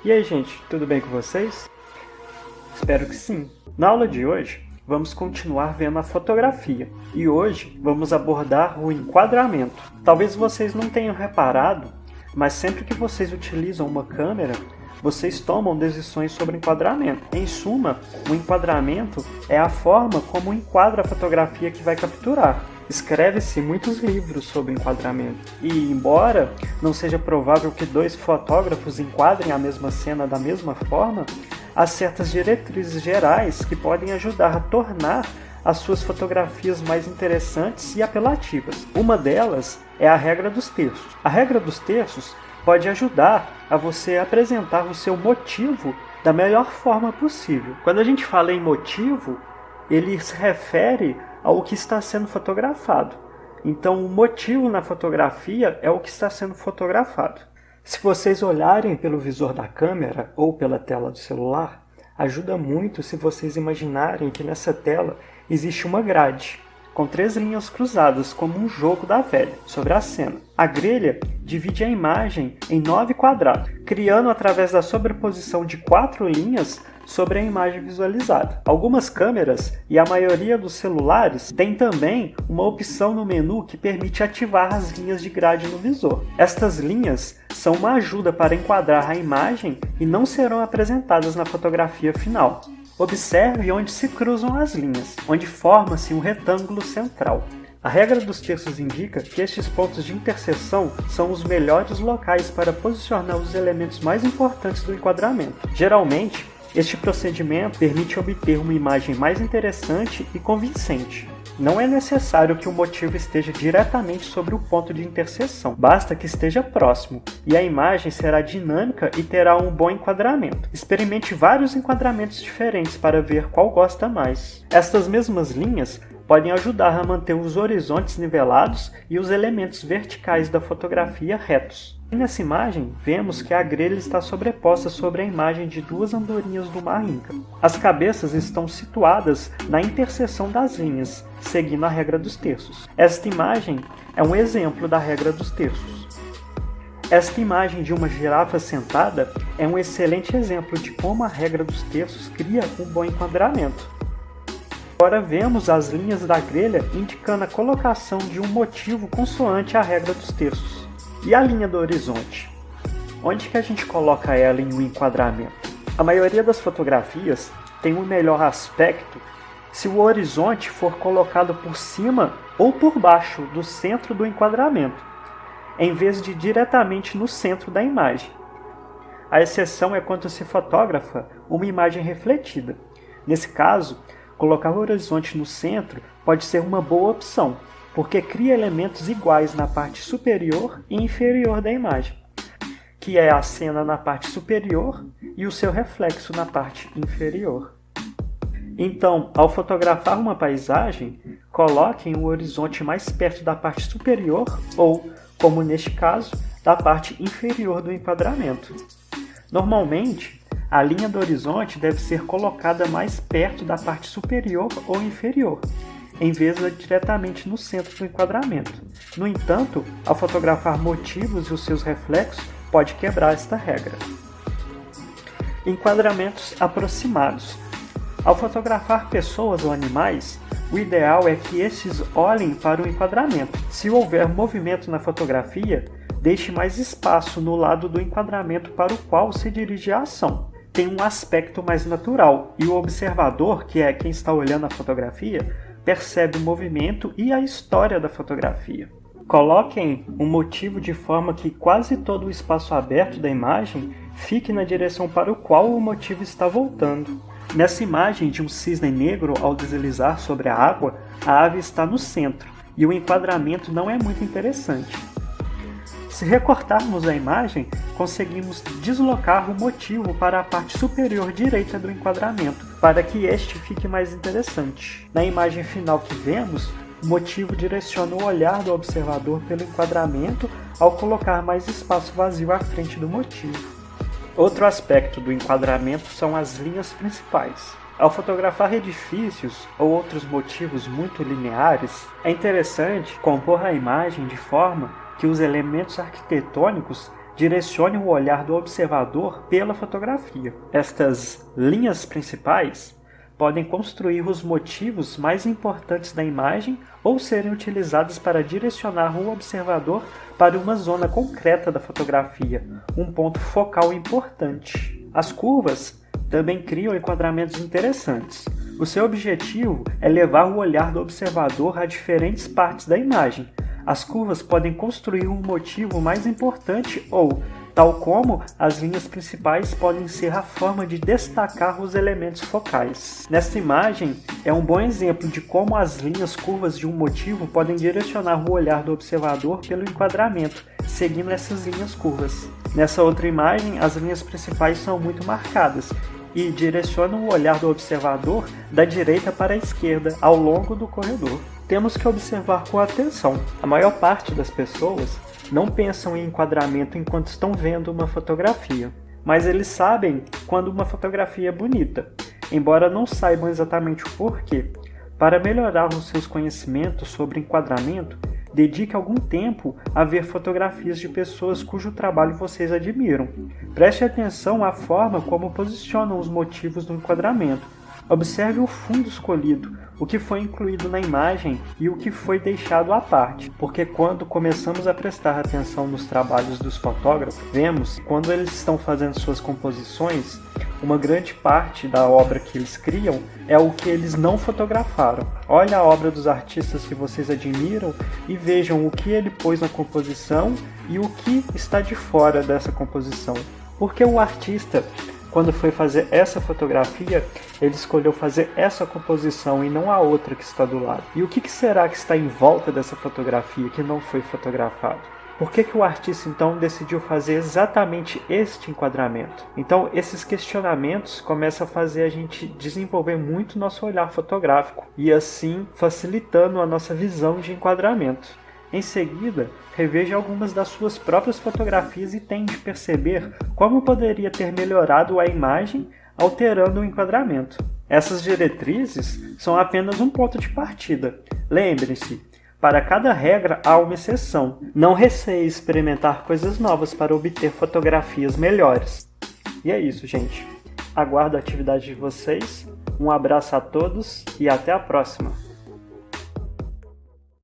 E aí, gente, tudo bem com vocês? Espero que sim. Na aula de hoje, vamos continuar vendo a fotografia e hoje vamos abordar o enquadramento. Talvez vocês não tenham reparado, mas sempre que vocês utilizam uma câmera, vocês tomam decisões sobre enquadramento. Em suma, o enquadramento é a forma como enquadra a fotografia que vai capturar. Escreve-se muitos livros sobre enquadramento, e embora não seja provável que dois fotógrafos enquadrem a mesma cena da mesma forma, há certas diretrizes gerais que podem ajudar a tornar as suas fotografias mais interessantes e apelativas. Uma delas é a regra dos terços. A regra dos terços pode ajudar a você apresentar o seu motivo da melhor forma possível. Quando a gente fala em motivo, ele se refere ao que está sendo fotografado. Então, o motivo na fotografia é o que está sendo fotografado. Se vocês olharem pelo visor da câmera ou pela tela do celular, ajuda muito se vocês imaginarem que nessa tela existe uma grade, com 3 linhas cruzadas, como um jogo da velha, sobre a cena. A grelha divide a imagem em 9 quadrados, criando através da sobreposição de 4 linhas sobre a imagem visualizada. Algumas câmeras e a maioria dos celulares têm também uma opção no menu que permite ativar as linhas de grade no visor. Estas linhas são uma ajuda para enquadrar a imagem e não serão apresentadas na fotografia final. Observe onde se cruzam as linhas, onde forma-se um retângulo central. A regra dos terços indica que estes pontos de interseção são os melhores locais para posicionar os elementos mais importantes do enquadramento. Geralmente, este procedimento permite obter uma imagem mais interessante e convincente. Não é necessário que o motivo esteja diretamente sobre o ponto de interseção, basta que esteja próximo, e a imagem será dinâmica e terá um bom enquadramento. Experimente vários enquadramentos diferentes para ver qual gosta mais. Estas mesmas linhas podem ajudar a manter os horizontes nivelados e os elementos verticais da fotografia retos. E nessa imagem, vemos que a grelha está sobreposta sobre a imagem de 2 andorinhas do mar Inca. As cabeças estão situadas na interseção das linhas, seguindo a regra dos terços. Esta imagem é um exemplo da regra dos terços. Esta imagem de uma girafa sentada é um excelente exemplo de como a regra dos terços cria um bom enquadramento. Agora vemos as linhas da grelha indicando a colocação de um motivo consoante à regra dos terços. E a linha do horizonte? Onde que a gente coloca ela em um enquadramento? A maioria das fotografias tem um melhor aspecto se o horizonte for colocado por cima ou por baixo do centro do enquadramento, em vez de diretamente no centro da imagem. A exceção é quando se fotografa uma imagem refletida. Nesse caso, colocar o horizonte no centro pode ser uma boa opção, porque cria elementos iguais na parte superior e inferior da imagem, que é a cena na parte superior e o seu reflexo na parte inferior. Então, ao fotografar uma paisagem, coloquem o horizonte mais perto da parte superior ou, como neste caso, da parte inferior do enquadramento. Normalmente, a linha do horizonte deve ser colocada mais perto da parte superior ou inferior, em vez de diretamente no centro do enquadramento. No entanto, ao fotografar motivos e os seus reflexos, pode quebrar esta regra. Enquadramentos aproximados. Ao fotografar pessoas ou animais, o ideal é que estes olhem para o enquadramento. Se houver movimento na fotografia, deixe mais espaço no lado do enquadramento para o qual se dirige a ação. Tem um aspecto mais natural, e o observador, que é quem está olhando a fotografia, percebe o movimento e a história da fotografia. Coloquem um motivo de forma que quase todo o espaço aberto da imagem fique na direção para o qual o motivo está voltando. Nessa imagem de um cisne negro ao deslizar sobre a água, a ave está no centro e o enquadramento não é muito interessante. Se recortarmos a imagem, conseguimos deslocar o motivo para a parte superior direita do enquadramento, para que este fique mais interessante. Na imagem final que vemos, o motivo direciona o olhar do observador pelo enquadramento ao colocar mais espaço vazio à frente do motivo. Outro aspecto do enquadramento são as linhas principais. Ao fotografar edifícios ou outros motivos muito lineares, é interessante compor a imagem de forma que os elementos arquitetônicos direcione o olhar do observador pela fotografia. Estas linhas principais podem construir os motivos mais importantes da imagem ou serem utilizadas para direcionar o observador para uma zona concreta da fotografia, um ponto focal importante. As curvas também criam enquadramentos interessantes. O seu objetivo é levar o olhar do observador a diferentes partes da imagem. As curvas podem construir um motivo mais importante ou, tal como as linhas principais, podem ser a forma de destacar os elementos focais. Nesta imagem é um bom exemplo de como as linhas curvas de um motivo podem direcionar o olhar do observador pelo enquadramento, seguindo essas linhas curvas. Nessa outra imagem, as linhas principais são muito marcadas e direcionam o olhar do observador da direita para a esquerda ao longo do corredor. Temos que observar com atenção. A maior parte das pessoas não pensam em enquadramento enquanto estão vendo uma fotografia, mas eles sabem quando uma fotografia é bonita, embora não saibam exatamente o porquê. Para melhorar os seus conhecimentos sobre enquadramento, dedique algum tempo a ver fotografias de pessoas cujo trabalho vocês admiram. Preste atenção à forma como posicionam os motivos do enquadramento. Observe o fundo escolhido, o que foi incluído na imagem e o que foi deixado à parte, porque quando começamos a prestar atenção nos trabalhos dos fotógrafos, vemos que quando eles estão fazendo suas composições, uma grande parte da obra que eles criam é o que eles não fotografaram. Olha a obra dos artistas que vocês admiram e vejam o que ele pôs na composição e o que está de fora dessa composição. Porque o artista, quando foi fazer essa fotografia, ele escolheu fazer essa composição e não a outra que está do lado. E o que será que está em volta dessa fotografia que não foi fotografado? Por que o artista então decidiu fazer exatamente este enquadramento? Então esses questionamentos começam a fazer a gente desenvolver muito nosso olhar fotográfico e assim facilitando a nossa visão de enquadramento. Em seguida, reveja algumas das suas próprias fotografias e tente perceber como poderia ter melhorado a imagem alterando o enquadramento. Essas diretrizes são apenas um ponto de partida. Lembre-se, para cada regra há uma exceção. Não receie experimentar coisas novas para obter fotografias melhores. E é isso, gente. Aguardo a atividade de vocês. Um abraço a todos e até a próxima!